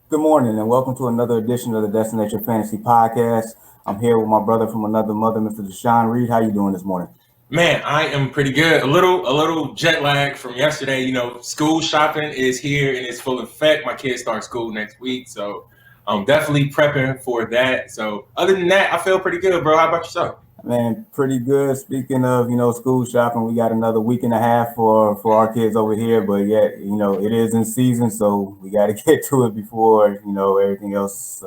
Good morning and welcome to another edition of the Destinaton Fantasy podcast. I'm here with my brother from another mother, Mr. Deshaun Reed. How you doing this morning? Man, I am pretty good. A little jet lag from yesterday. School shopping is here and it's full effect. My kids start school next week, so I'm definitely prepping for that. So other than that, I feel pretty good, bro. How about yourself? Man, pretty good. Speaking of, school shopping, we got another week and a half for our kids over here, but yet, it is in season, so we got to get to it before, everything else, is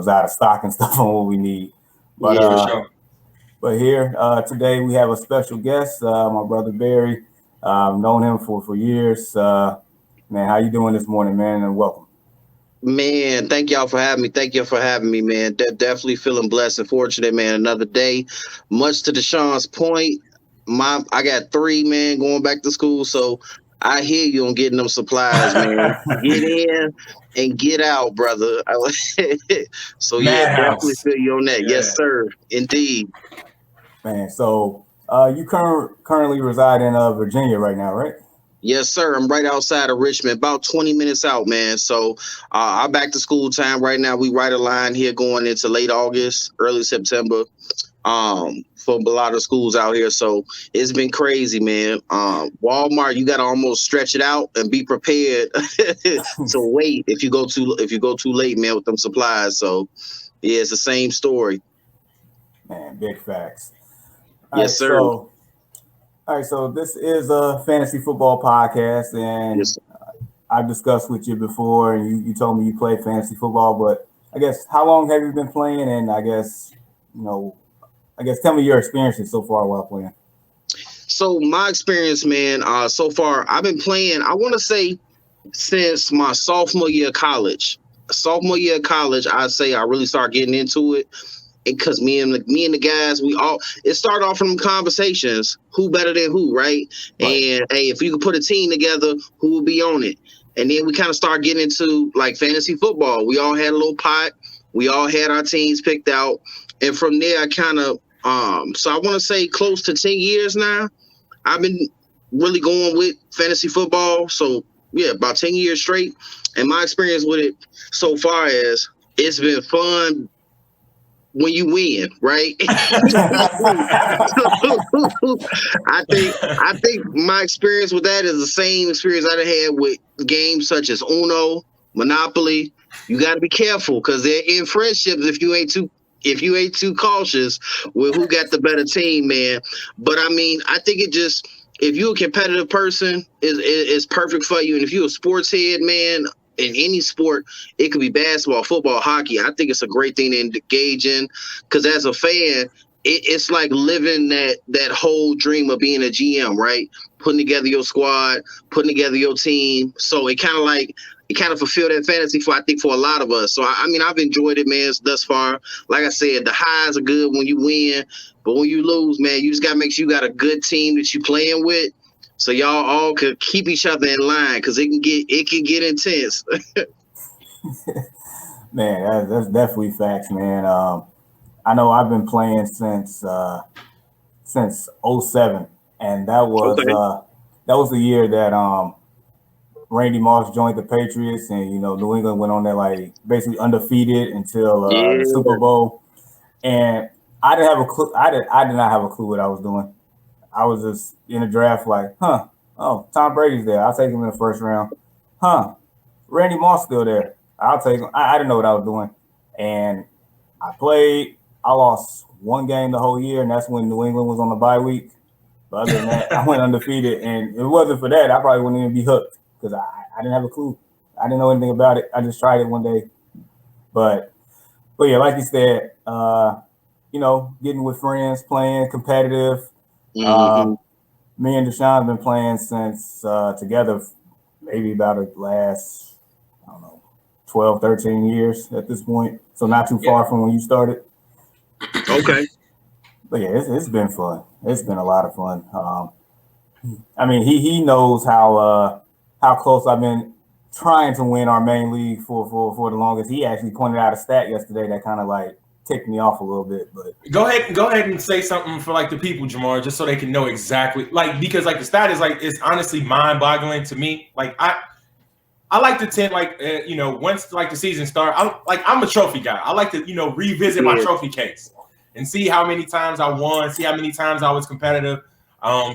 out of stock and stuff on what we need. But For sure. But here today we have a special guest, my brother Barry. Known him for years. Man, how you doing this morning, man? And welcome. Man, thank y'all for having me. Thank you for having me, man. Definitely feeling blessed and fortunate, man. Another day. Much to Deshaun's point, I got three, man, going back to school. So I hear you on getting them supplies, man. Get in and get out, brother. So yeah, definitely Madhouse. feel you on that. Yeah. Yes, sir. Indeed. Man, so you currently reside in Virginia right now, right? Yes, sir. I'm right outside of Richmond, about 20 minutes out, man. So our back to school time right now, we right a line here going into late August, early September for a lot of schools out here. So it's been crazy, man. Walmart, you got to almost stretch it out and be prepared to wait if you go too late, man, with them supplies. So yeah, it's the same story. Man, big facts. Yes, sir. All right, so this is a fantasy football podcast, and Yes, I've discussed with you before, and you told me you play fantasy football, but I guess how long have you been playing? And I guess tell me your experiences so far while playing. So my experience, man, so far I've been playing, I want to say since my sophomore year of college. Sophomore year of college, I'd say I really started getting into it. Because me and the guys, it started off from conversations. Who better than who, right? And hey, if you could put a team together, who would be on it? And then we kind of started getting into like fantasy football. We all had a little pot. We all had our teams picked out. And from there, I kind of so I want to say close to 10 years now. I've been really going with fantasy football. So yeah, about 10 years straight. And my experience with it so far is it's been fun when you win, right? I think my experience with that is the same experience I had with games such as Uno, Monopoly. You got to be careful because they're in friendships if you ain't too cautious with who got the better team, man. But I mean, I think if you're a competitive person, it's perfect for you. And if you're a sports head, man, in any sport, it could be basketball, football, hockey. I think it's a great thing to engage in because as a fan, it's like living that whole dream of being a GM, right? Putting together your squad, putting together your team. So it kind of fulfilled that fantasy for a lot of us. So I mean, I've enjoyed it, man, thus far. Like I said, the highs are good when you win, but when you lose, man, you just gotta make sure you got a good team that you playing with. So y'all all could keep each other in line because it can get intense. Man, that's definitely facts, man. I know I've been playing since '07, and that was Okay. that was the year that Randy Moss joined the Patriots, and New England went on there like basically undefeated until Yeah. the Super Bowl. And I didn't have a clue. I did not have a clue what I was doing. I was just in a draft like, oh, Tom Brady's there. I'll take him in the first round. Randy Moss still there. I'll take him. I didn't know what I was doing. And I played. I lost one game the whole year, and that's when New England was on the bye week. But other than that, I went undefeated. And if it wasn't for that, I probably wouldn't even be hooked because I didn't have a clue. I didn't know anything about it. I just tried it one day. But yeah, like you said, getting with friends, playing competitive. Mm-hmm. Me and Deshaun have been playing since together maybe about the last, I don't know, 12, 13 years at this point. So not too far from when you started. Okay. But yeah, it's been fun. It's been a lot of fun. I mean, he knows how close I've been trying to win our main league for the longest. He actually pointed out a stat yesterday that kind of like ticked me off a little bit. But Go ahead and say something for like the people, Jamar, just so they can know exactly because like the stat is like it's honestly mind-boggling to me. Like I I like to tend once like the season starts, I'm a trophy guy. I like to revisit my trophy case and see how many times I won, see how many times I was competitive,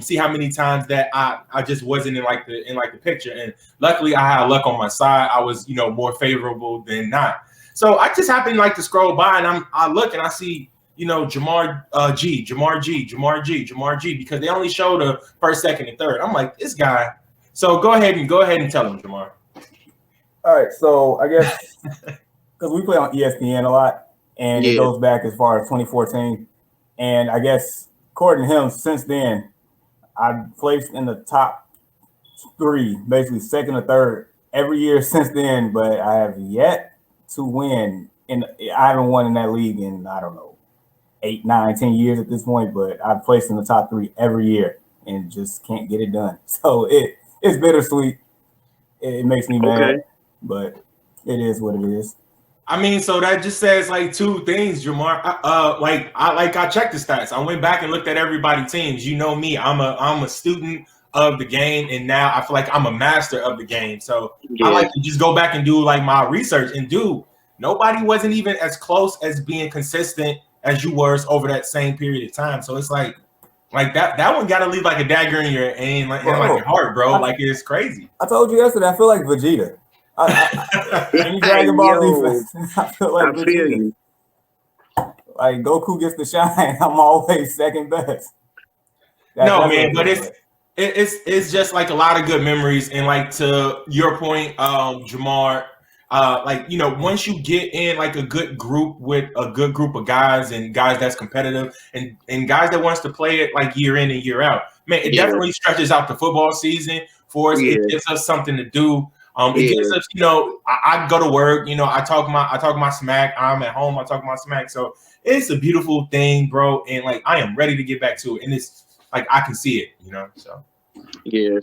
see how many times that I just wasn't in the picture. And luckily, I had luck on my side. I was more favorable than not. So I just happened to scroll by and I look and I see Jamar G, because they only show the first, second, and third. I'm like, this guy. So go ahead and tell him, Jamar. All right, so I guess because we play on ESPN a lot, and it goes back as far as 2014, and I guess according to him, since then, I've placed in the top 3, basically second or third every year since then, but I have yet to win. And I haven't won in that league in, I don't know, 8, 9, 10 years at this point, but I've placed in the top 3 every year and just can't get it done. So it's bittersweet. It makes me mad, but it is what it is. I mean, so that just says 2 things, Jamar. I checked the stats. I went back and looked at everybody's teams. You know me, I'm a student of the game, and now I feel like I'm a master of the game. So I like to just go back and do my research. And nobody wasn't even as close as being consistent as you were over that same period of time. So it's like that one got to leave a dagger in your aim, your heart, bro. It's crazy. I told you yesterday, I feel like Vegeta. Any Dragon Ball defense, I feel like Vegeta. Goku gets the shine. I'm always second best. But it's just a lot of good memories. And to your point, Jamar, once you get in a good group with a good group of guys and guys that's competitive and guys that wants to play it year in and year out, man, it definitely stretches out the football season for us. It gives us something to do. It gives us, I go to work, I talk my smack. I'm at home, I talk my smack. So it's a beautiful thing, bro. And I am ready to get back to it. And it's I can see it, so. Yeah,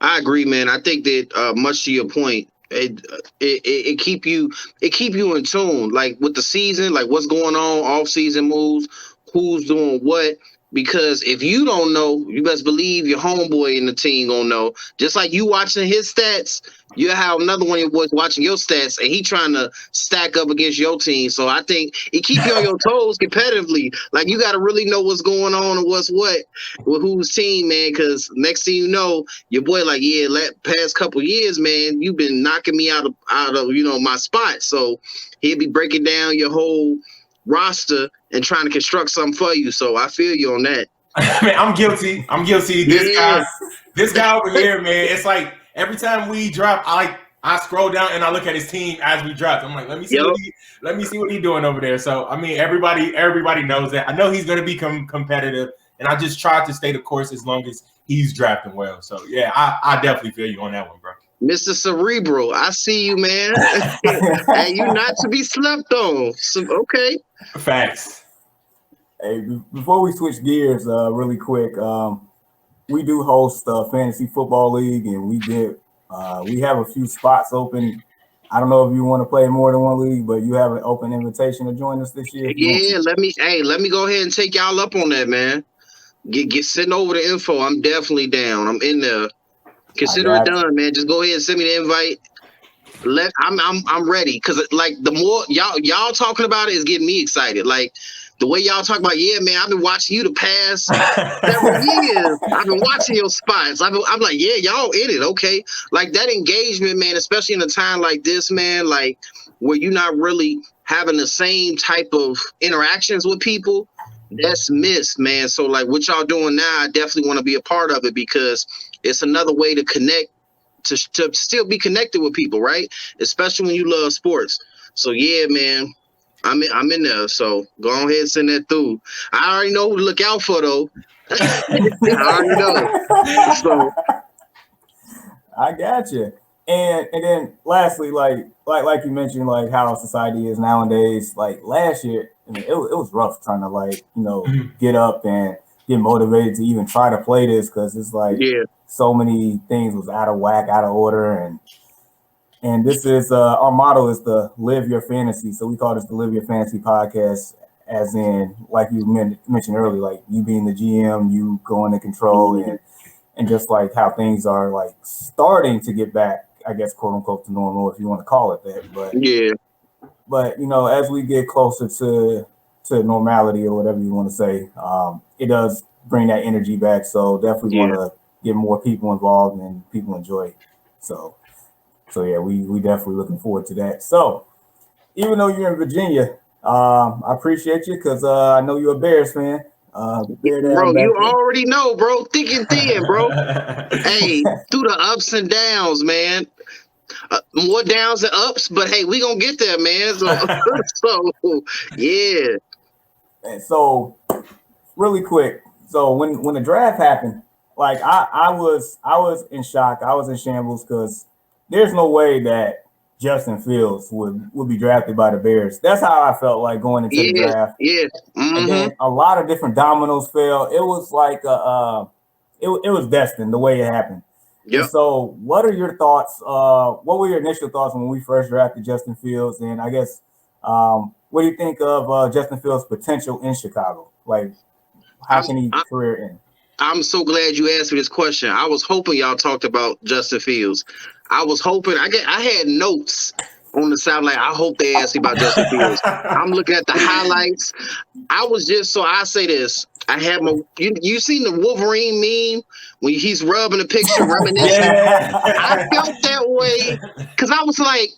I agree, man. I think that much to your point, it keep you in tune, with the season, what's going on, off season moves, who's doing what. Because if you don't know, you best believe your homeboy in the team gonna know. Just like you watching his stats, you have another one of your boys watching your stats, and he trying to stack up against your team. So I think it keep you on your toes competitively. You got to really know what's going on and what's what with whose team, man. Because next thing you know, your boy past couple years, man, you've been knocking me out of my spot. So he'll be breaking down your whole roster and trying to construct something for you. So I feel you on that. Man, I'm guilty. This guy over here, man. It's every time we drop, I scroll down and I look at his team as we drop. I'm like, let me see what he's doing over there. So I mean, everybody knows that. I know he's going to become competitive, and I just try to stay the course as long as he's drafting well. So yeah, I definitely feel you on that one, bro. Mr. Cerebral, I see you, man. And you not to be slept on. So, okay. Facts. Hey, before we switch gears, really quick, we do host a fantasy football league, and we have a few spots open. I don't know if you want to play more than one league, but you have an open invitation to join us this year. Yeah, let me go ahead and take y'all up on that, man. Get sitting over the info. I'm definitely down. I'm in there. Consider it done, man. Just go ahead and send me the invite. I'm ready, because the more y'all talking about it is getting me excited. The way y'all talk about, yeah, man, I've been watching you the past several years. I've been watching your spots. I'm like, yeah, y'all in it, okay? That engagement, man, especially in a time like this, man, where you're not really having the same type of interactions with people, that's missed, man. So what y'all doing now, I definitely want to be a part of it, because it's another way to connect, to still be connected with people, right? Especially when you love sports. So yeah, man, I'm in there. So go ahead and send that through. I already know who to look out for, though. I already know. So I got you. And then lastly, like you mentioned, how society is nowadays. Last year, I mean, it was rough trying to get up and get motivated to even try to play this, because it's so many things was out of whack, out of order, and this is our motto is to live your fantasy. So we call this the Live Your Fantasy podcast, as in, like you mentioned earlier, you being the GM, you going to control, and just how things are starting to get back I guess, quote unquote, to normal, if you want to call it that. But as we get closer to normality or whatever you want to say, it does bring that energy back. So definitely want to get more people involved and people enjoy it. So yeah, we definitely looking forward to that. So even though you're in Virginia, I appreciate you because I know you're a Bears fan. Bro, you already know, bro. Thick and thin, bro. Hey, through the ups and downs, man. More downs than ups, but hey, we gonna get there, man. So yeah. And so, really quick. So when the draft happened, like I was in shock. I was in shambles because there's no way that Justin Fields would be drafted by the Bears. That's how I felt like going into the draft. Yeah. Mm-hmm. And then a lot of different dominoes fell. It was like it was destined the way it happened. Yep. And so what are your thoughts? What were your initial thoughts when we first drafted Justin Fields? And I guess what do you think of Justin Fields' potential in Chicago? Like, how can he career in? I'm so glad you asked me this question. I was hoping y'all talked about Justin Fields. I was hoping I had notes on the side, like I hope they ask me about Justin Fields. I'm looking at the highlights. I say this. I had you seen the Wolverine meme when he's rubbing the picture, reminiscing? I felt that way because I was like,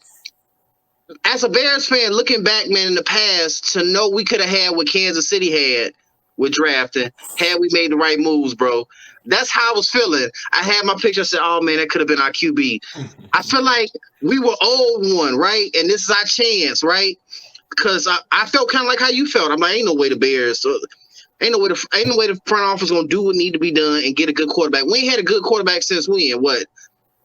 as a Bears fan, looking back, man, in the past, to know we could have had what Kansas City had with drafting, had we made the right moves, bro. That's how I was feeling. I had my picture. I said, oh, man, that could have been our QB. I feel like we were owed one, right? And this is our chance, right? Because I felt kind of like how you felt. I'm like, ain't no way the Bears, ain't no way the front office going to do what need to be done and get a good quarterback. We ain't had a good quarterback since when? What?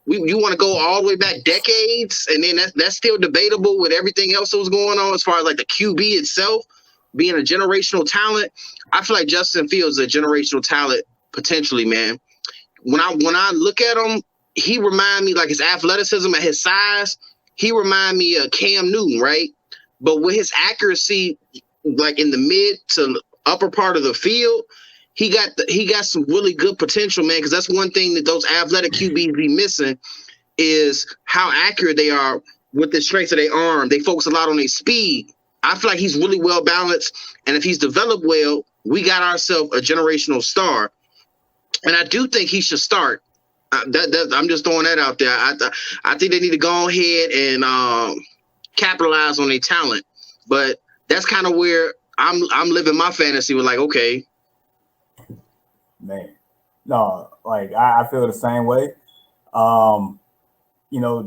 You want to go all the way back decades? And then that's still debatable with everything else that was going on as far as like the QB itself being a generational talent. I feel like Justin Fields is a generational talent potentially, man. When I look at him, he remind me, like his athleticism and his size, he remind me of Cam Newton, right? But with his accuracy, like in the mid to upper part of the field, he got some really good potential, man. Because that's one thing that those athletic QBs be missing is how accurate they are with the strength of their arm. They focus a lot on their speed. I feel like he's really well balanced, and if he's developed well, we got ourselves a generational star. And I do think he should start. I'm just throwing that out there. I think they need to go ahead and capitalize on their talent. But that's kind of where I'm living my fantasy with, like, okay. Man, no, like I feel the same way.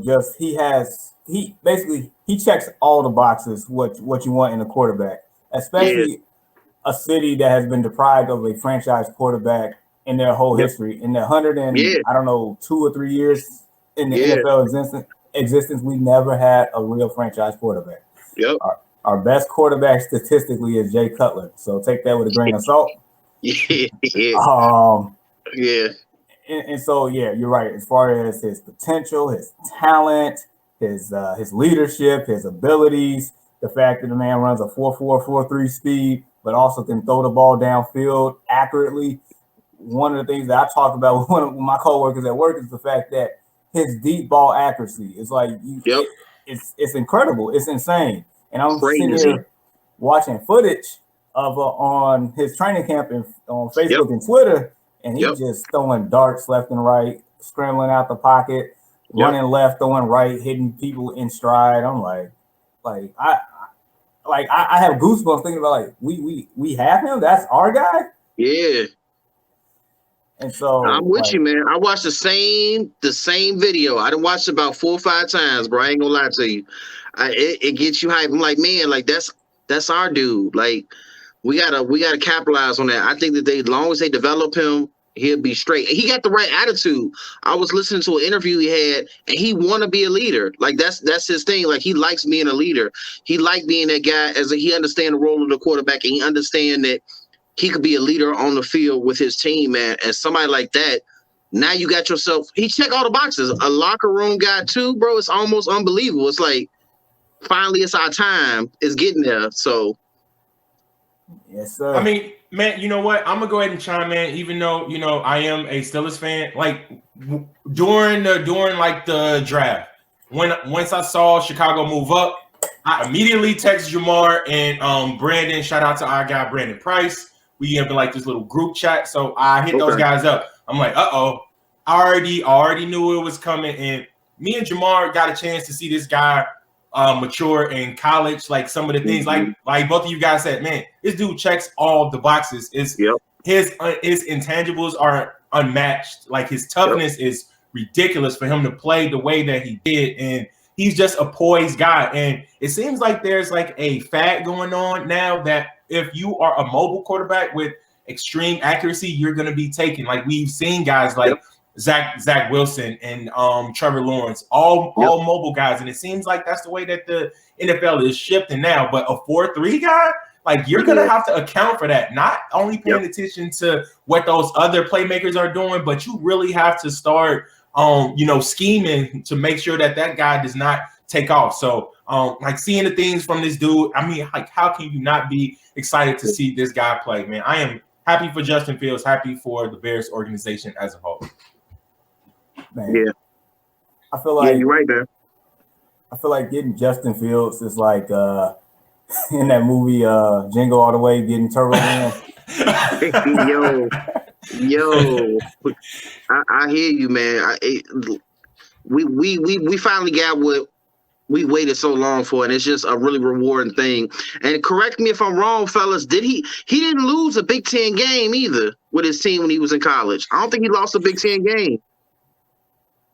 Just he basically checks all the boxes what you want in a quarterback, especially a city that has been deprived of a franchise quarterback in their whole history. In the 2 or 3 years in the NFL existence, we never had a real franchise quarterback. Yep. Our best quarterback statistically is Jay Cutler. So take that with a grain of salt. And so you're right. As far as his potential, his talent, his leadership, his abilities, the fact that the man runs a 4.4, 4.3 speed, but also can throw the ball downfield accurately. One of the things that I talk about with one of my coworkers at work is the fact that his deep ball accuracy is like, it's incredible. It's insane. And I'm sitting here watching footage of on his training camp on Facebook and Twitter, and he's just throwing darts left and right, scrambling out the pocket, running left, throwing right, hitting people in stride. I'm like I have goosebumps thinking about, like, we have him. That's our guy. Yeah. And so I'm with you, man. I watched the same video. I done watched it about 4 or 5 times, bro. I ain't gonna lie to you. It gets you hyped. I'm like, man, like that's our dude. Like we gotta capitalize on that. I think that as long as they develop him, he'll be straight. He got the right attitude. I was listening to an interview he had, and he want to be a leader. Like that's his thing. Like he likes being a leader. He like being that guy he understand the role of the quarterback, and he understand that he could be a leader on the field with his team, man. And somebody like that, now you got yourself. He check all the boxes. A locker room guy too, bro. It's almost unbelievable. It's like finally it's our time. It's getting there. So. Yes, sir. I mean, Man, you know what? I'm gonna go ahead and chime in, even though I am a Steelers fan. Like during the draft, once I saw Chicago move up, I immediately texted Jamar and Brandon. Shout out to our guy Brandon Price. We have like this little group chat, so I hit those guys up. I'm like, I already knew it was coming, and me and Jamar got a chance to see this guy mature in college. Like some of the things, like both of you guys said, man, this dude checks all the boxes. His intangibles are unmatched. Like his toughness is ridiculous for him to play the way that he did, and he's just a poised guy. And it seems like there's like a fad going on now that if you are a mobile quarterback with extreme accuracy, you're going to be taken. Like we've seen guys like Zach Wilson and Trevor Lawrence, all mobile guys, and it seems like that's the way that the NFL is shifting now. But a 4-3 guy, like you're gonna have to account for that. Not only paying attention to what those other playmakers are doing, but you really have to start, scheming to make sure that guy does not take off. So, like seeing the things from this dude, I mean, like how can you not be excited to see this guy play, man? I am happy for Justin Fields, happy for the Bears organization as a whole. Man. Yeah, I feel like you're right there. I feel like getting Justin Fields is like in that movie Jingle All the Way, getting Turbo Man. yo, I hear you, man. We finally got what we waited so long for, and it's just a really rewarding thing. And correct me if I'm wrong, fellas. He didn't lose a Big Ten game either with his team when he was in college? I don't think he lost a Big Ten game.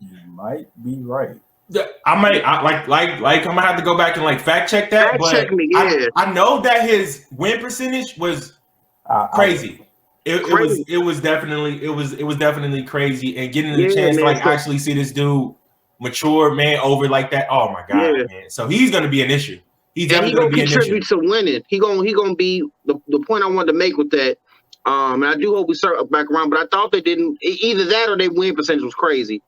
You might be right. I'm gonna have to go back and like fact check that. Check me, yeah. I know that his win percentage was crazy. It was definitely crazy, and getting the chance to like actually see this dude mature, man, over like that. Oh my god, man! So he's gonna be an issue. He's definitely gonna be an issue. Contribute to winning. He gonna be the point I wanted to make with that. And I do hope we circle back around, but I thought they didn't. Either that or their win percentage was crazy.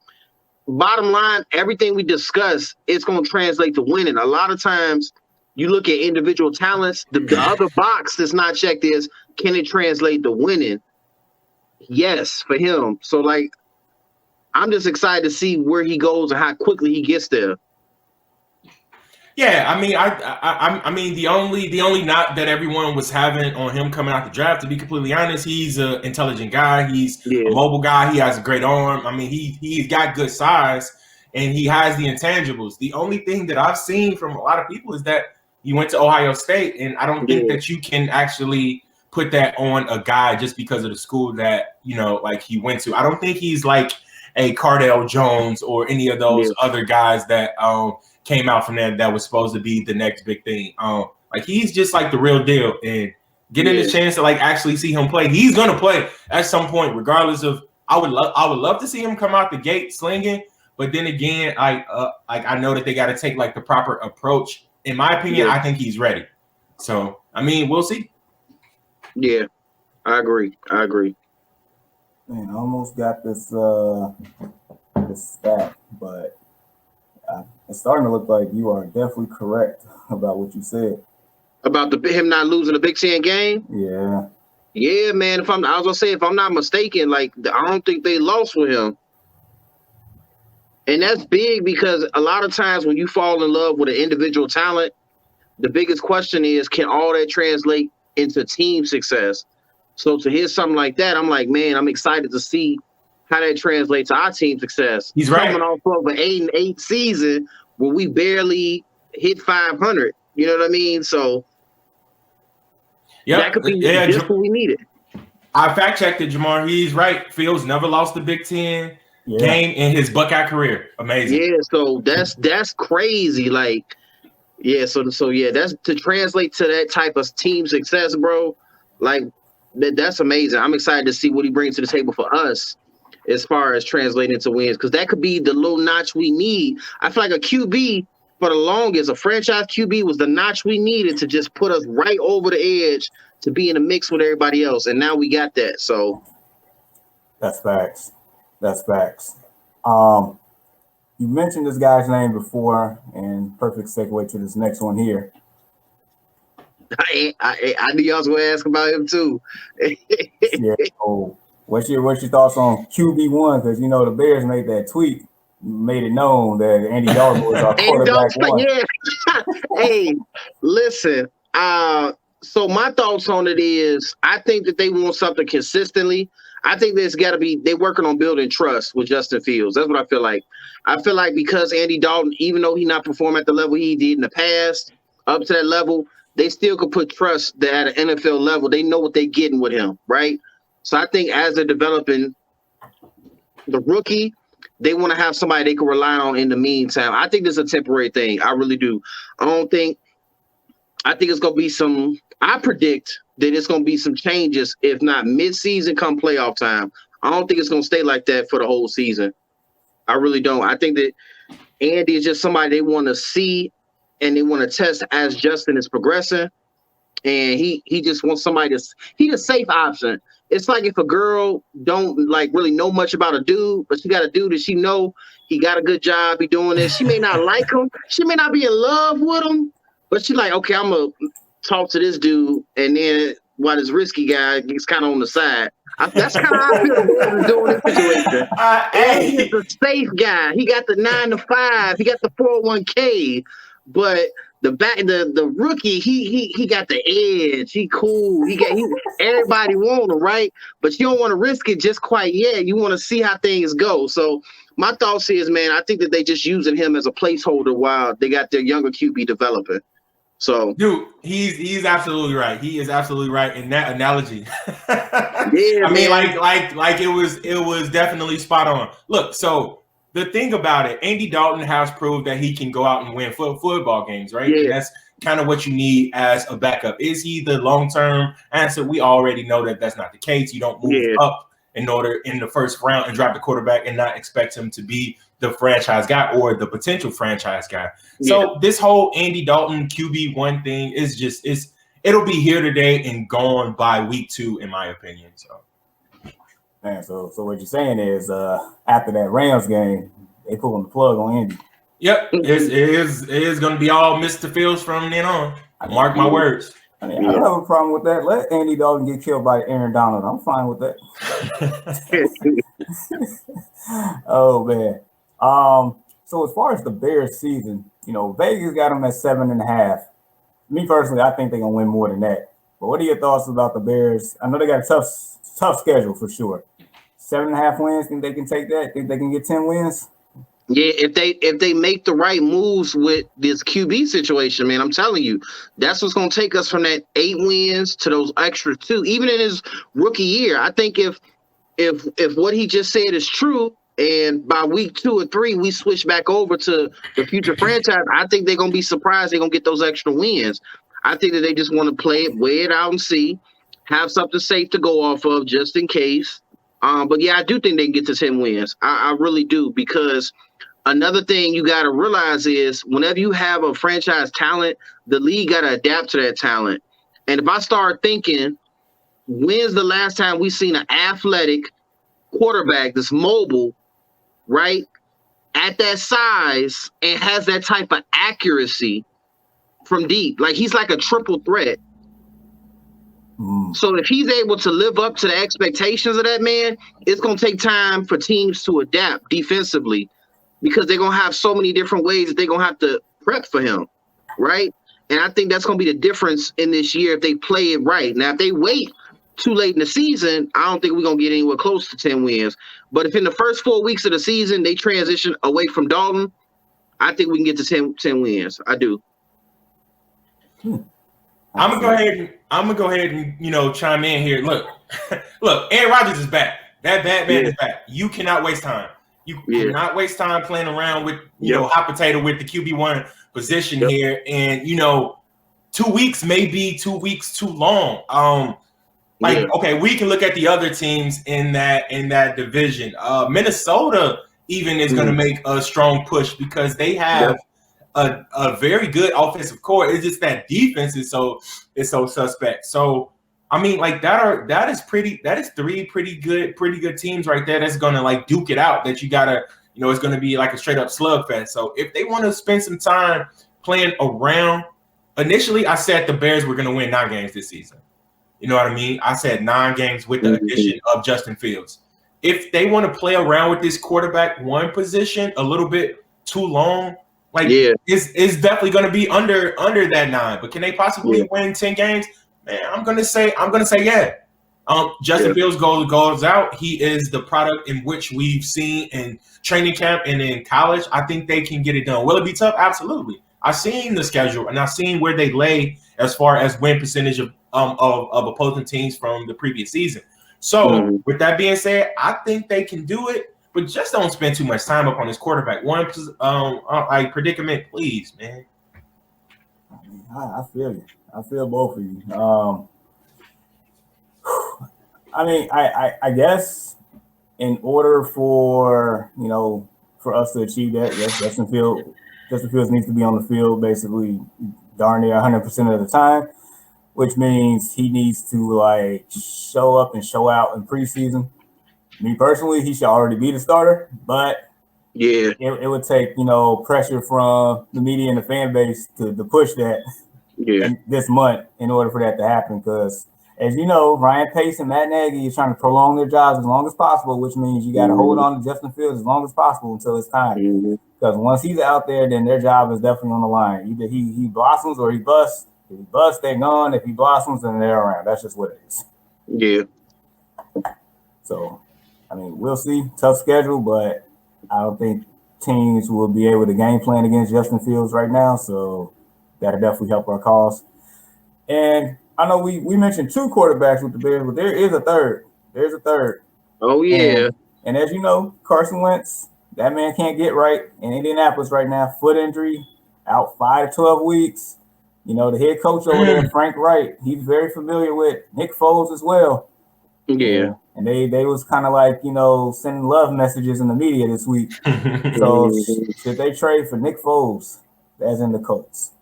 Bottom line, everything we discuss, it's going to translate to winning. A lot of times you look at individual talents, the other box that's not checked is, can it translate to winning? Yes, for him. So, like, I'm just excited to see where he goes and how quickly he gets there. Yeah, I mean, I mean, the only knock that everyone was having on him coming out the draft, to be completely honest, he's an intelligent guy. He's a mobile guy. He has a great arm. I mean, he's got good size, and he has the intangibles. The only thing that I've seen from a lot of people is that he went to Ohio State, and I don't think that you can actually put that on a guy just because of the school that, like he went to. I don't think he's like a Cardale Jones or any of those other guys that came out from there that was supposed to be the next big thing. Like he's just like the real deal, and getting the chance to like actually see him play, he's gonna play at some point, regardless of. I would love to see him come out the gate slinging, but then again, I know that they got to take like the proper approach. In my opinion, I think he's ready. So I mean, we'll see. Yeah, I agree. Man, I almost got this stat, but it's starting to look like you are definitely correct about what you said about him not losing a Big Ten game. Yeah, man. If I'm not mistaken, like I don't think they lost with him, and that's big because a lot of times when you fall in love with an individual talent, the biggest question is, can all that translate into team success? So to hear something like that, I'm like, man, I'm excited to see how that translates to our team success. He's right. Coming off of an 8-8 season where we barely hit 500. You know what I mean? So that could be just what we needed. I fact checked it, Jamar. He's right. Fields never lost the Big Ten game in his Buckeye career. Amazing. Yeah, so that's crazy. Like, so that's to translate to that type of team success, bro. Like that's amazing. I'm excited to see what he brings to the table for us as far as translating to wins, because that could be the little notch we need. I feel like a QB for the longest, a franchise QB was the notch we needed to just put us right over the edge to be in the mix with everybody else, and now we got that. So that's facts. You mentioned this guy's name before, and perfect segue to this next one here. I knew y'all was going to ask about him too. Yeah. So what's your thoughts on QB1? Because the Bears made that tweet, made it known that Andy Dalton was our quarterback one. Yeah. Hey, listen. So my thoughts on it is, I think that they want something consistently. I think there's got to be, they're working on building trust with Justin Fields. That's what I feel like. I feel like because Andy Dalton, even though he not performed at the level he did in the past, up to that level, they still could put trust that at an NFL level, they know what they're getting with him, right? So I think as they're developing the rookie, they want to have somebody they can rely on in the meantime. I think this is a temporary thing. I really do. I think it's going to be I predict that it's going to be some changes, if not mid-season come playoff time. I don't think it's going to stay like that for the whole season. I really don't. I think that Andy is just somebody they want to see and they want to test as Justin is progressing. And he just wants somebody he's a safe option. It's like if a girl don't really know much about a dude, but she got a dude that she know he got a good job, he doing this. She may not like him. She may not be in love with him, but she like, okay, I'm going to talk to this dude, and then while this risky guy gets kind of on the side. That's kind of how I feel about doing this situation. He's a safe guy. He got the 9 to 5. He got the 401k, but the rookie, he got the edge. He cool. Everybody want him, right? But you don't want to risk it just quite yet. You want to see how things go. So my thoughts is, man, I think that they just using him as a placeholder while they got their younger QB developing. So, dude, he's absolutely right. He is absolutely right in that analogy. Yeah, I mean, like it was definitely spot on. Look, so the thing about it, Andy Dalton has proved that he can go out and win football games, right? Yeah. And that's kind of what you need as a backup. Is he the long-term answer? We already know that that's not the case. You don't move up in the first round and drop the quarterback and not expect him to be the franchise guy or the potential franchise guy. So this whole Andy Dalton QB1 thing is it'll be here today and gone by week 2, in my opinion. So, man, so what you're saying is after that Rams game, they pulling the plug on Andy. Yep, it is going to be all Mr. Fields from then on. Mark my words. I don't have a problem with that. Let Andy Dalton get killed by Aaron Donald. I'm fine with that. Oh man. So as far as the Bears season, Vegas got them at 7.5. Me personally, I think they're gonna win more than that. But what are your thoughts about the Bears? I know they got a tough schedule for sure. 7.5 wins. Think they can take that? Think they can get 10 wins? Yeah, if they make the right moves with this QB situation, man, I'm telling you, that's what's gonna take us from that 8 wins to those extra 2. Even in his rookie year, I think if what he just said is true, and by week 2 or 3 we switch back over to the future franchise, I think they're gonna be surprised they're gonna get those extra wins. I think that they just want to weigh it out and see, have something safe to go off of just in case. But yeah, I do think they can get to 10 wins. I really do, because another thing you got to realize is whenever you have a franchise talent, the league got to adapt to that talent. And if I start thinking, when's the last time we seen an athletic quarterback that's mobile, right, at that size and has that type of accuracy from deep? Like, he's like a triple threat. So if he's able to live up to the expectations of that man, it's going to take time for teams to adapt defensively, because they're going to have so many different ways that they're going to have to prep for him, right? And I think that's going to be the difference in this year if they play it right. Now, if they wait too late in the season, I don't think we're going to get anywhere close to 10 wins. But if in the first 4 weeks of the season they transition away from Dalton, I think we can get to 10 wins. I do. I'm gonna go ahead and chime in here. Look, Aaron Rodgers is back. That Batman is back. You cannot waste time. You cannot waste time playing around with hot potato with the QB1 position here. And 2 weeks may be 2 weeks too long. Okay, we can look at the other teams in that division. Minnesota even is going to make a strong push because they have a very good offensive core. It's just that defense is so suspect. So I mean, that is 3 pretty good teams right there. That's gonna duke it out. That you gotta, it's gonna be like a straight up slugfest. So if they want to spend some time playing around initially I said the Bears were going to win 9 games this season. You know what I mean? I said 9 games with the addition of Justin Fields. If they want to play around with this quarterback 1 position a little bit too long, like it's definitely going to be under that 9. But can they possibly win 10 games? Man, I'm gonna say yeah. Justin Fields goes out. He is the product in which we've seen in training camp and in college. I think they can get it done. Will it be tough? Absolutely. I've seen the schedule and I've seen where they lay as far as win percentage of opposing teams from the previous season. So with that being said, I think they can do it, but just don't spend too much time up on this quarterback 1 like predicament, please, man. I feel you. I feel both of you. I mean, I guess in order for us to achieve that, yes, Justin Fields needs to be on the field basically darn near 100% of the time, which means he needs to like show up and show out in preseason. Me personally, he should already be the starter, but it would take pressure from the media and the fan base to push that this month in order for that to happen. Because as you know, Ryan Pace and Matt Nagy is trying to prolong their jobs as long as possible, which means you got to hold on to Justin Fields as long as possible until it's time. Because once he's out there, then their job is definitely on the line. Either he blossoms or he busts. If he busts, they're gone. If he blossoms, then they're around. That's just what it is. Yeah. So, I mean, we'll see. Tough schedule, but I don't think teams will be able to game plan against Justin Fields right now. So that'll definitely help our cause. And I know we mentioned 2 quarterbacks with the Bears, but there is a third. There's a third. Oh, yeah. And as you know, Carson Wentz, that man can't get right in Indianapolis right now. Foot injury, out 5 to 12 weeks. The head coach over there, Frank Wright, he's very familiar with Nick Foles as well. Yeah. And they was kind of like, sending love messages in the media this week. So should they trade for Nick Foles, as in the Colts?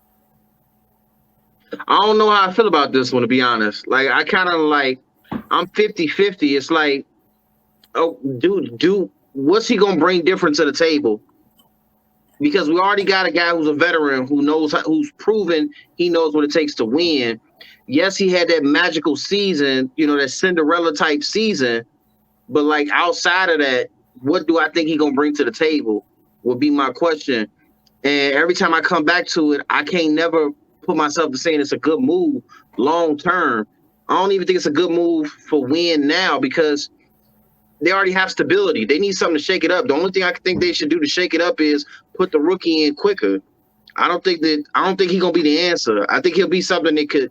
I don't know how I feel about this one, to be honest. Like, I kind of like, I'm 50-50. It's like, oh, dude, what's he going to bring different to the table? Because we already got a guy who's a veteran who's proven he knows what it takes to win. Yes, he had that magical season, that Cinderella type season. But like outside of that, what do I think he's going to bring to the table would be my question. And every time I come back to it, I can't never put myself to saying it's a good move long term. I don't even think it's a good move for win now because they already have stability. They need something to shake it up. The only thing I think they should do to shake it up is put the rookie in quicker. I don't think he's gonna be the answer. I think he'll be something that could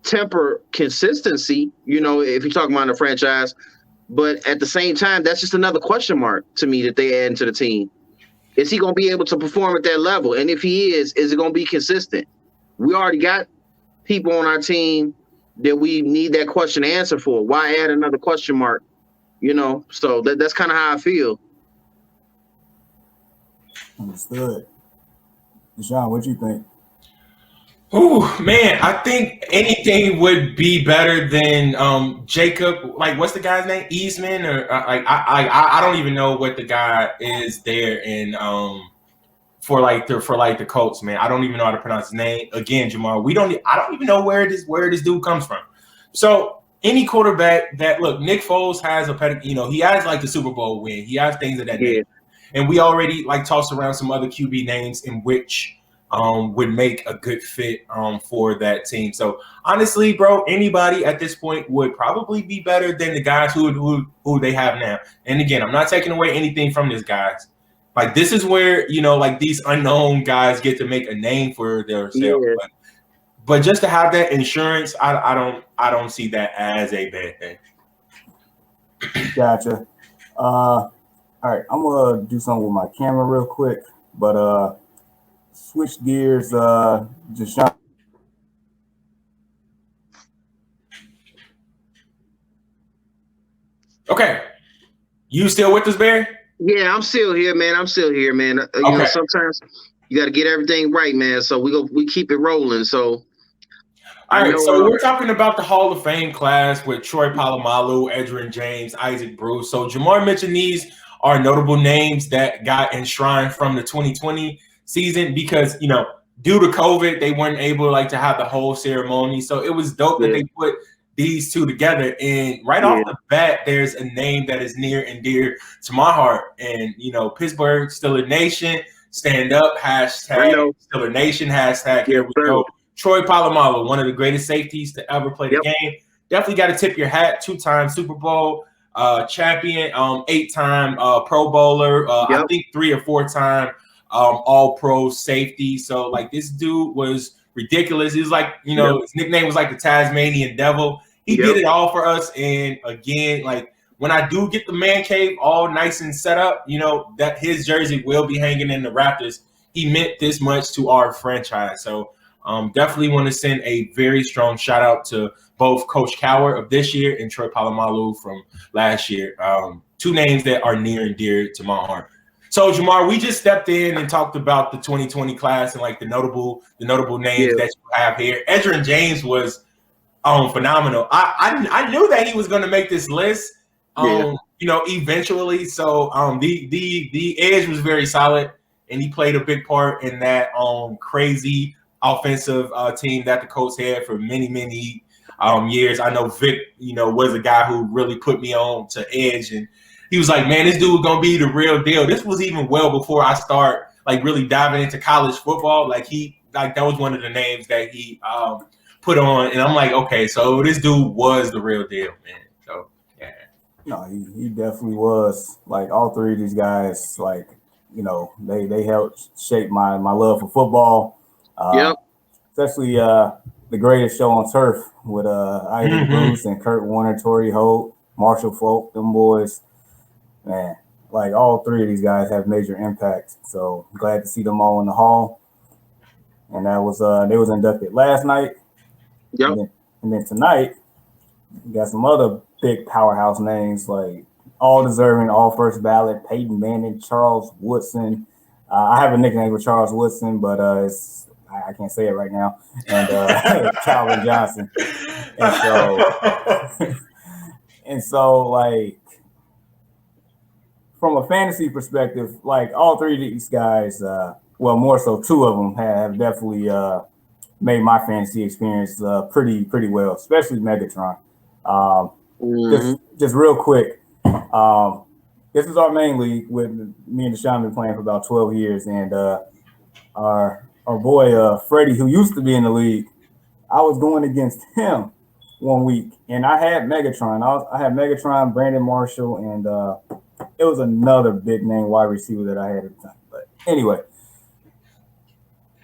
temper consistency, if you're talking about a franchise. But at the same time, that's just another question mark to me that they add into the team. Is he gonna be able to perform at that level? And if he is it gonna be consistent? We already got people on our team that we need that question answered for. Why add another question mark? So that's kind of how I feel. Understood. Deshaun, what you think? Oh man, I think anything would be better than Jacob. Like, what's the guy's name? Eastman, or I don't even know what the guy is there in for the Colts, man. I don't even know how to pronounce his name. Again, Jamal, I don't even know where this dude comes from. So any quarterback Nick Foles has he has like the Super Bowl win. He has things of that nature. And we already tossed around some other QB names in which would make a good fit for that team. So honestly, bro, anybody at this point would probably be better than the guys who they have now. And again, I'm not taking away anything from these guys. Like, this is where, these unknown guys get to make a name for themselves. Yeah. But just to have that insurance, I don't see that as a bad thing. Gotcha. All right, I'm gonna do something with my camera real quick, but switch gears. Deshaun. Okay, you still with us, Barry? Yeah, I'm still here, man. Okay. Sometimes you got to get everything right, man. So we keep it rolling. So. All right, so we're talking about the Hall of Fame class with Troy Polamalu, Edgerrin James, Isaac Bruce. So Jamar mentioned these are notable names that got enshrined from the 2020 season because, due to COVID, they weren't able like to have the whole ceremony. So it was dope that they put these two together. And right off the bat, there's a name that is near and dear to my heart. And, you know, Pittsburgh Steelers Nation, stand up, hashtag Steelers Nation, hashtag here we go. Troy Polamalu, one of the greatest safeties to ever play the game. Definitely got to tip your hat. 2-time Super Bowl champion, 8-time Pro Bowler, I think 3 or 4-time All-Pro safety. So, like, this dude was ridiculous. He was like, you know, his nickname was like the Tasmanian Devil. He did it all for us. And again, like, when I do get the man cave all nice and set up, you know, that his jersey will be hanging in the Raptors. He meant this much to our franchise. So definitely want to send a very strong shout out to both Coach Coward of this year and Troy Polamalu from last year. Two names that are near and dear to my heart. So, Jamar, we just stepped in and talked about the 2020 class and like the notable names that you have here. Edgerrin James was phenomenal. I knew that he was going to make this list. You know, eventually. So the edge was very solid, and he played a big part in that crazy offensive team that the Colts had for many years. I know Vic, you know, was a guy who really put me on to edge, and he was like, man, this dude was gonna be the real deal. This was even well before I start like really diving into college football. Like that was one of the names that he put on, and I'm like, okay, so this dude was the real deal, man. So yeah. No, he definitely was. Like, all three of these guys, like, you know, they helped shape my love for football. Especially the greatest show on turf with Isaac Bruce and Kurt Warner, Torrey Holt, Marshall Falk, them boys. Man, like, all three of these guys have major impact. So I'm glad to see them all in the hall. And that was they was inducted last night. And then tonight, you got some other big powerhouse names, like all deserving, all first ballot: Peyton Manning, Charles Woodson. I have a nickname for Charles Woodson, but I can't say it right now. And Calvin Johnson. And so like, from a fantasy perspective, like, all three of these guys, well, more so two of them have definitely made my fantasy experience pretty well, especially Megatron. Just real quick, this is our main league with me and Deshaun been playing for about 12 years, and our boy Freddie, who used to be in the league, I was going against him one week, and I had Megatron. I had Megatron, Brandon Marshall, and it was another big name wide receiver that I had at the time. But anyway,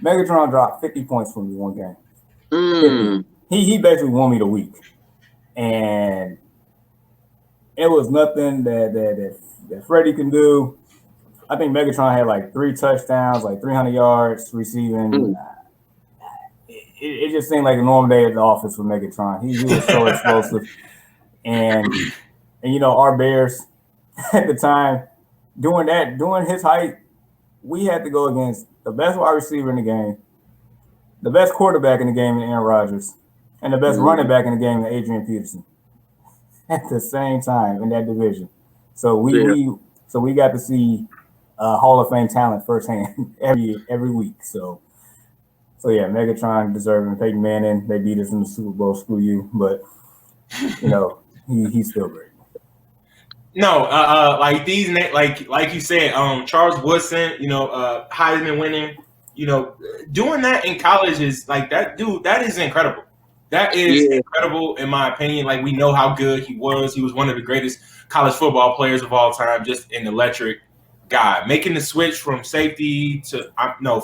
Megatron dropped 50 points for me one game. He basically won me the week. And it was nothing that Freddie can do. I think Megatron had like 3 touchdowns, like 300 yards receiving. It just seemed like a normal day at the office for Megatron. He was so explosive. And you know, our Bears at the time, during his height, we had to go against the best wide receiver in the game, the best quarterback in the game in Aaron Rodgers, and the best running back in the game in Adrian Peterson at the same time in that division. So we got to see Hall of Fame talent firsthand every week. So yeah, Megatron deserving. Peyton Manning, they beat us in the Super Bowl. Screw you, but you know, he's still great. No, like these, like you said, Charles Woodson, you know, Heisman winning, you know, doing that in college is like that dude. That is incredible. That is incredible in my opinion. Like, we know how good he was. He was one of the greatest college football players of all time. Just an electric guy. Making the switch from safety to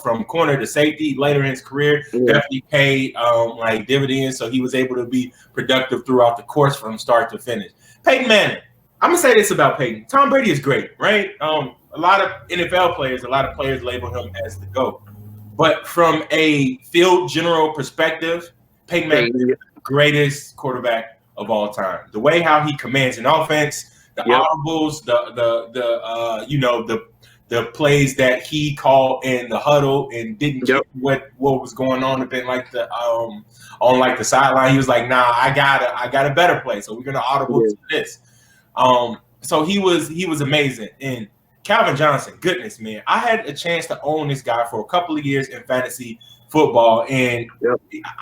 from corner to safety later in his career definitely paid like dividends. So he was able to be productive throughout the course from start to finish. Peyton Manning. I'm gonna say this about Peyton. Tom Brady is great, right? A lot of NFL players, a lot of players label him as the GOAT. But from a field general perspective, Peyton Manning is the greatest quarterback of all time. The way how he commands an offense, the audibles, the plays that he called in the huddle and didn't get what was going on up in like the on like the sideline. He was like, nah, I got a better play. So we're gonna audible to this. So he was amazing. And Calvin Johnson, goodness, man. I had a chance to own this guy for a couple of years in fantasy football. And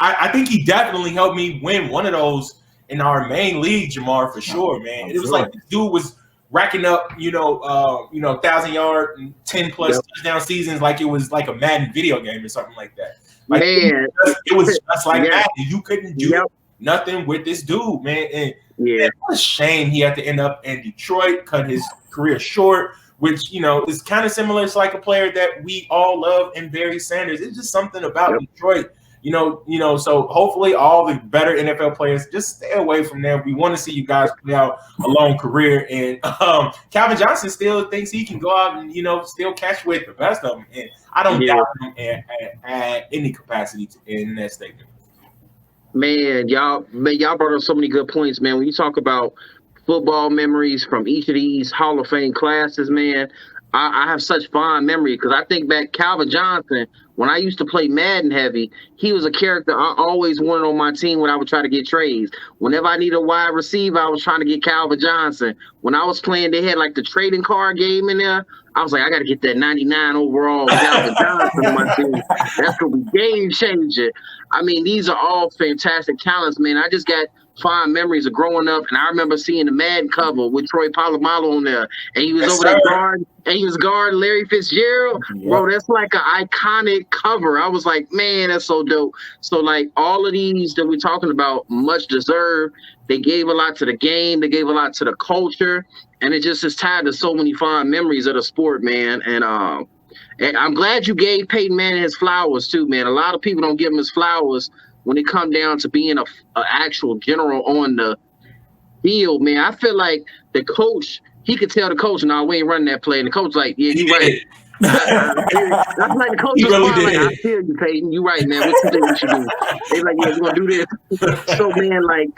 I think he definitely helped me win one of those in our main league, Jamar, for sure, man. It was like this dude was racking up, 1,000-yard and 10+ touchdown seasons like it was like a Madden video game or something like that. Like, man, it was just like Madden. You couldn't do nothing with this dude, man. And what a shame he had to end up in Detroit, cut his career short, which, is kind of similar. It's like a player that we all love in Barry Sanders. It's just something about Detroit. So hopefully all the better NFL players just stay away from there. We want to see you guys play out a long career. And Calvin Johnson still thinks he can go out and, still catch with the best of them. And I don't doubt him at any capacity in that statement. Man, y'all brought up so many good points, man. When you talk about football memories from each of these Hall of Fame classes, man, I have such fond memory because I think back Calvin Johnson, when I used to play Madden heavy, he was a character I always wanted on my team when I would try to get trades. Whenever I needed a wide receiver, I was trying to get Calvin Johnson. When I was playing, they had like the trading card game in there. I was like, I got to get that 99 overall Calvin Johnson on my team. That's going to be game changer. I mean, these are all fantastic talents, man. I just got fond memories of growing up, and I remember seeing the Madden cover with Troy Polamalu on there, and he was over there guarding, and he was guarding Larry Fitzgerald. Yep. Bro, that's like an iconic cover. I was like, man, that's so dope. So, like, all of these that we're talking about, much deserved. They gave a lot to the game. They gave a lot to the culture, and it just is tied to so many fond memories of the sport, man. And I'm glad you gave Peyton Manning his flowers, too, man. A lot of people don't give him his flowers when it come down to being a actual general on the field, man. I feel like the coach, he could tell the coach, no, we ain't running that play. And the coach like, yeah, you right. That's like the coach was really like, I feel you, Peyton. You right, man. What you think we should do? They like, yeah, we're going to do this. So, man, like,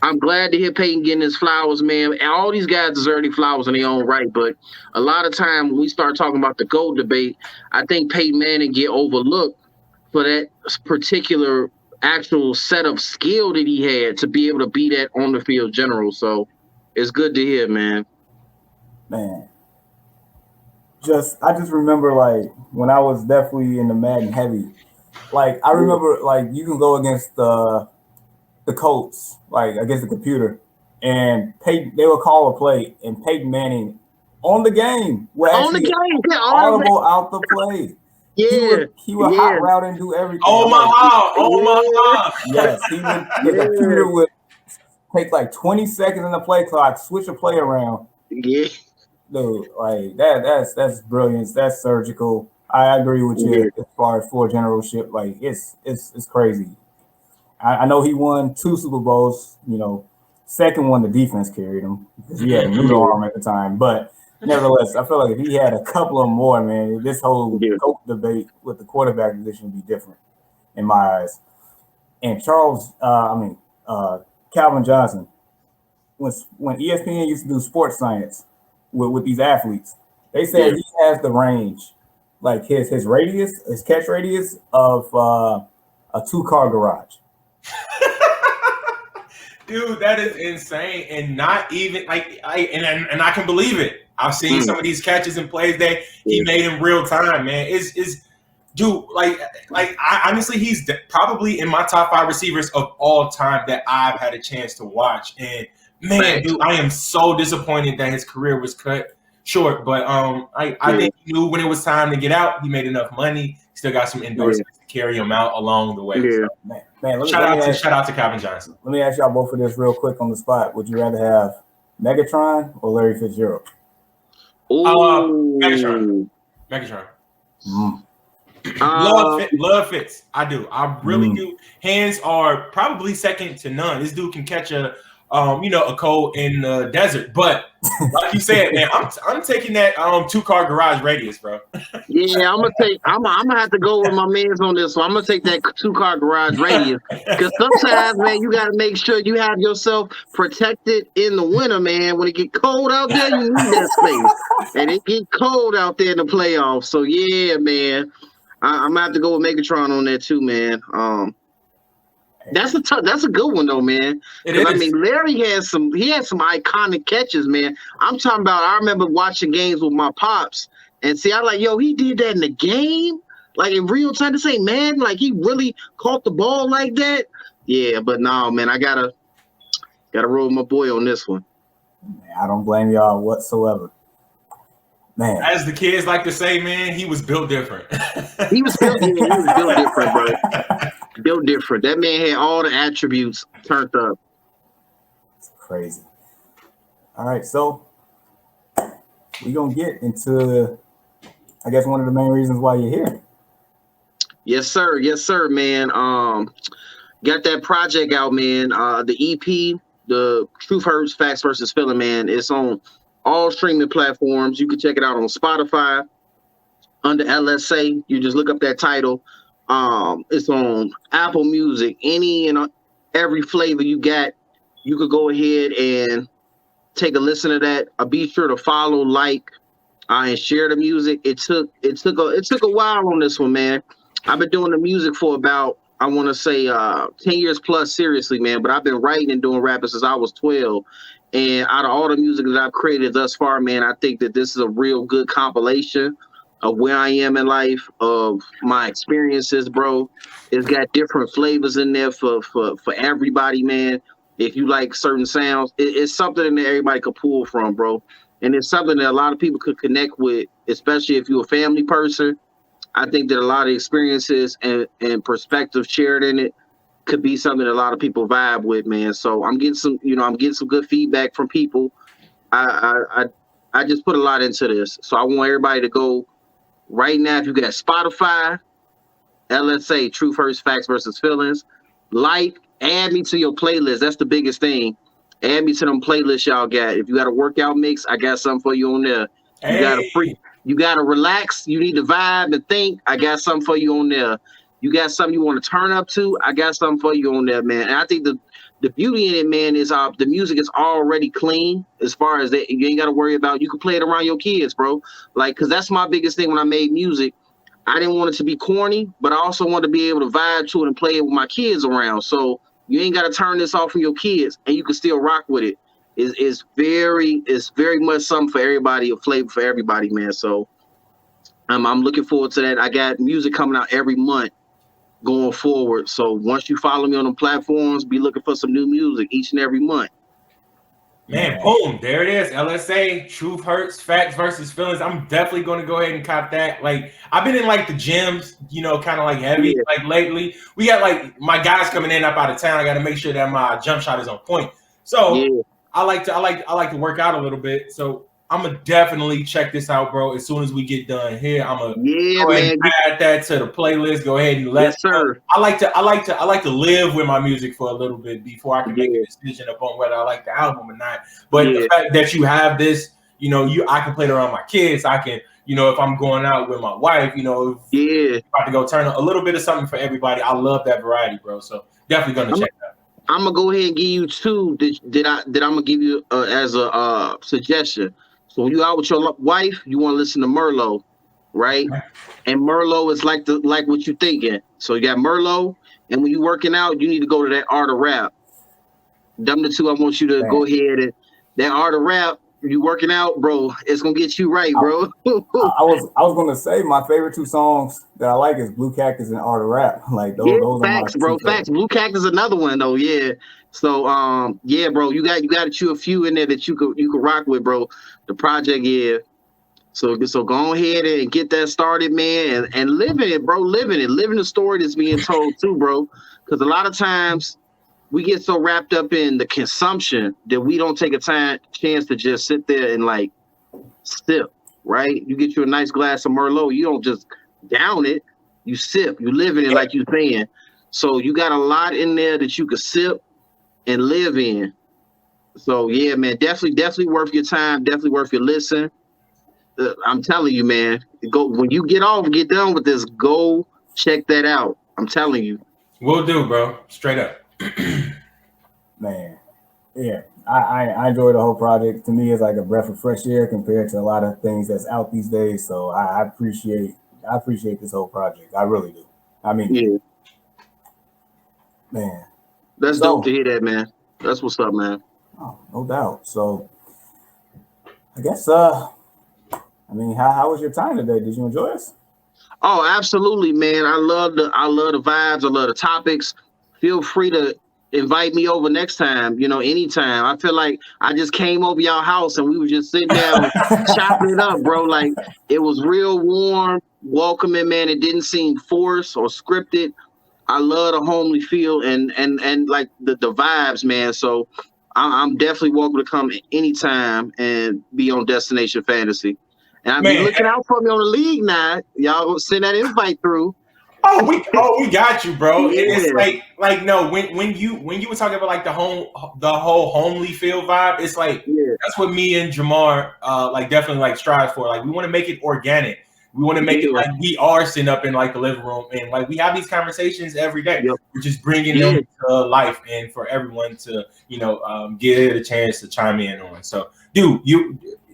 I'm glad to hear Peyton getting his flowers, man. And all these guys deserve their flowers in their own right. But a lot of time when we start talking about the GOAT debate, I think Peyton Manning get overlooked for that particular actual set of skill that he had to be able to be that on the field general. So it's good to hear, man. Man. I just remember like when I was definitely in the Madden heavy, like I remember like you can go against the Colts, like against the computer, and Peyton, they would call a play and Peyton Manning on the game would actually audible out the play. Yeah, he would hot route and do everything. Oh my God! Yes, the computer would take like 20 seconds in the play clock, switch a play around. Yeah, dude, like that's brilliance. That's surgical. I agree with you as far as floor generalship. Like it's crazy. I know he won 2 Super Bowls. Second one the defense carried him because he had a noodle arm at the time, but. Nevertheless, I feel like if he had a couple of more, man, this whole GOAT debate with the quarterback position would be different in my eyes. And Calvin Johnson, when ESPN used to do sports science with these athletes, they said he has the range, like his radius, his catch radius of a 2-car garage. Dude, that is insane, and not even like and I can believe it. I've seen some of these catches and plays that he made in real time, man. Dude, I honestly, he's probably in my top 5 receivers of all time that I've had a chance to watch. And man, dude, I am so disappointed that his career was cut short. But I think he knew when it was time to get out. He made enough money. Still got some endorsements to carry him out along the way. Yeah. So, man, shout out to Calvin Johnson. Let me ask y'all both of this real quick on the spot. Would you rather have Megatron or Larry Fitzgerald? Megatron. Love Fitz. I do. I really do. Hands are probably second to none. This dude can catch a cold in the desert. But like you said, man, I'm taking that 2-car garage radius, bro. Yeah, I'm gonna have to go with my man's on this. So I'm gonna take that 2-car garage radius because sometimes, man, you gotta make sure you have yourself protected in the winter, man. When it get cold out there, you need that space, and it get cold out there in the playoffs. So yeah, man, I'm gonna have to go with Megatron on that too, man. That's a good one though, man. I mean, Larry had some iconic catches, man. I'm talking about. I remember watching games with my pops, and see, I like, yo, he did that in the game. like in real time. This ain't Madden. Like he really caught the ball like that. Yeah, but no, man, I gotta roll with my boy on this one. Man, I don't blame y'all whatsoever. Man, as the kids like to say, man, he was built different. He was built different, bro. Built different. That man had all the attributes turned up. It's crazy. All right, so we're gonna get into, I guess, one of the main reasons why you're here. Yes, sir, man. Got that project out, man. The EP, the Truth Hurts, Facts versus Feeling, man. It's on all streaming platforms. You can check it out on Spotify under LSA. You just look up that title. It's on Apple Music. Any and every flavor you got, you could go ahead and take a listen to that. Be sure to follow, like, and share the music. It took a while on this one, man. I've been doing the music for about, I want to say 10 years plus, seriously, man. But I've been writing and doing rapping since I was 12. And out of all the music that I've created thus far, man, I think that this is a real good compilation of where I am in life, of my experiences, bro. It's got different flavors in there for everybody, man. If you like certain sounds, it's something that everybody could pull from, bro. And it's something that a lot of people could connect with, especially if you're a family person. I think that a lot of experiences and perspectives shared in it could be something that a lot of people vibe with, man. So I'm getting some good feedback from people. I just put a lot into this. So I want everybody to go right now. If you got Spotify, LSA, Truth Hurts, Facts versus Feelings, like, add me to your playlist. That's the biggest thing. Add me to them playlists y'all got. If you got a workout mix, I got something for you on there. You got to relax. You need to vibe and think. I got something for you on there. You got something you want to turn up to, I got something for you on there, man. And I think the beauty in it, man, is the music is already clean as far as that. You ain't got to worry about, you can play it around your kids, bro. Like, because that's my biggest thing when I made music. I didn't want it to be corny, but I also want to be able to vibe to it and play it with my kids around. So you ain't got to turn this off from your kids, and you can still rock with it. It's very much something for everybody, a flavor for everybody, man. So I'm looking forward to that. I got music coming out every month going forward. So once you follow me on the platforms, be looking for some new music each and every month. Man, boom, there it is. LSA, Truth Hurts, Facts versus Feelings. I'm definitely going to go ahead and cop that. Like, I've been in like the gyms, kind of like heavy, like lately. We got like my guys coming in up out of town. I got to make sure that my jump shot is on point. So I like to work out a little bit. So I'm gonna definitely check this out, bro. As soon as we get done here, I'm gonna go ahead and add that to the playlist. Go ahead and let sir. I like to live with my music for a little bit before I can make a decision upon whether I like the album or not. But the fact that you have this, I can play it around my kids. I can, if I'm going out with my wife, about to go turn a little bit of something for everybody. I love that variety, bro. So definitely gonna check that. I'm gonna go ahead and give you two that I'm gonna give you as a suggestion. So when you out with your wife, you want to listen to Merlot, right? And Merlot is like what you thinking. So you got Merlot, and when you working out, you need to go to that Art of Rap. Them the two I want you to go ahead and that Art of Rap. You working out, bro? It's gonna get you right, bro. I was gonna say my favorite two songs that I like is Blue Cactus and Art of Rap. Like those facts, are my bro. Facts. Blue Cactus is another one though. Yeah. So bro, you got a few in there that you could rock with, bro. The project, So go ahead and get that started, man, and live in it, bro. Living the story that's being told too, bro. Because a lot of times we get so wrapped up in the consumption that we don't take a chance to just sit there and like sip, right? You get you a nice glass of Merlot, you don't just down it, you sip, you live in it like you're saying. So you got a lot in there that you could sip and live in. So yeah, man, definitely worth your time, definitely worth your listen. I'm telling you, man, go when you get done with this, go check that out. I'm telling you. Will do, bro. Straight up. Man, yeah, I enjoy the whole project. To me, it's like a breath of fresh air compared to a lot of things that's out these days. So I appreciate this whole project. I really do. I mean, man, that's dope to hear that, man. That's what's up, man. Oh, no doubt. So I guess how was your time today? Did you enjoy us? Oh, absolutely, man. I love the vibes. I love the topics. Feel free to invite me over next time. Anytime. I feel like I just came over y'all house and we were just sitting down chopping it up, bro. Like it was real warm, welcoming, man. It didn't seem forced or scripted. I love the homely feel and like the vibes, man. So I'm definitely welcome to come anytime and be on Destination Fantasy. And I'll be Man, looking out for me on the league now. Y'all gonna send that invite through. we got you, bro. Yeah. It's like no, when you were talking about like the whole homely feel vibe, it's like that's what me and Jamar like definitely like strive for. Like we want to make it organic. We want to make it like we are sitting up in like the living room and like we have these conversations every day. Yep. We're just bringing them to life and for everyone to get a chance to chime in on. So, dude,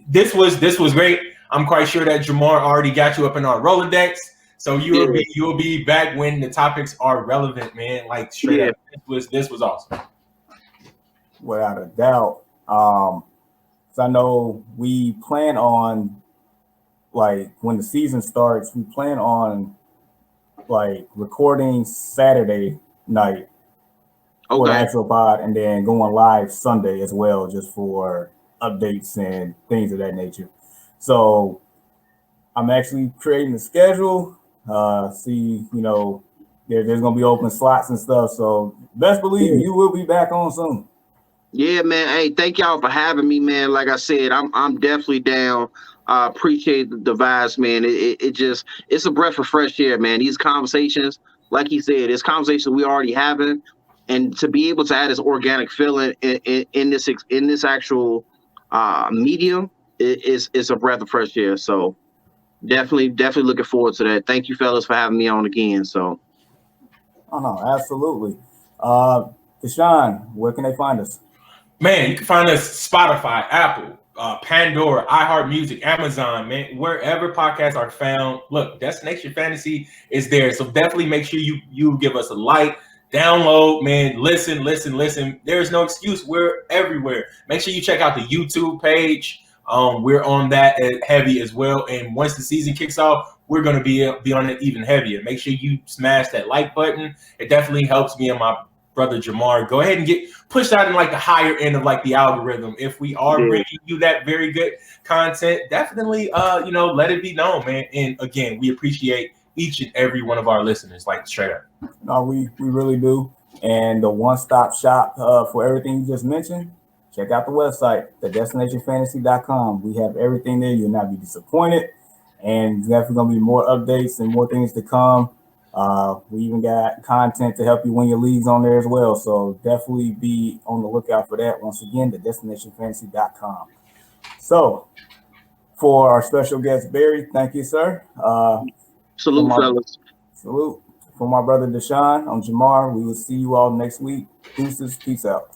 this was great. I'm quite sure that Jamar already got you up in our Rolodex. So you'll be back when the topics are relevant, man. Like straight up, this was awesome. Without a doubt. So I know we plan on, like, when the season starts, we plan on like recording Saturday night for the actual pod, and then going live Sunday as well, just for updates and things of that nature. So I'm actually creating the schedule. See, there's gonna be open slots and stuff. So best believe you will be back on soon. Yeah, man. Hey, thank y'all for having me, man. Like I said, I'm definitely down. I appreciate the vibes, man. It's a breath of fresh air, man. These conversations, like he said, it's conversations we already having, and to be able to add this organic feeling in this actual medium is a breath of fresh air. So definitely looking forward to that. Thank you, fellas, for having me on again. So, oh no, absolutely. Deshaun, where can they find us? Man, you can find us Spotify, Apple, Pandora, iHeartMusic, Amazon, man, wherever podcasts are found. Look, Destination Fantasy is there. So definitely make sure you give us a like, download, man, listen. There's no excuse. We're everywhere. Make sure you check out the YouTube page. We're on that heavy as well. And once the season kicks off, we're going to be on it even heavier. Make sure you smash that like button. It definitely helps me and my brother Jamar go ahead and get pushed out in like the higher end of like the algorithm. If we are bringing you that very good content, definitely let it be known, man. And again, we appreciate each and every one of our listeners, like straight up. No, we really do. And the one-stop shop for everything you just mentioned, check out the website, thedestinationfantasy.com. We have everything there. You'll not be disappointed. And definitely going to be more updates and more things to come. We even got content to help you win your leagues on there as well. So definitely be on the lookout for that. Once again, thedestinationfantasy.com. So for our special guest, Barry, thank you, sir. Salute, fellas. Salute. For my brother Deshaun, I'm Jamar. We will see you all next week. Deuces. Peace out.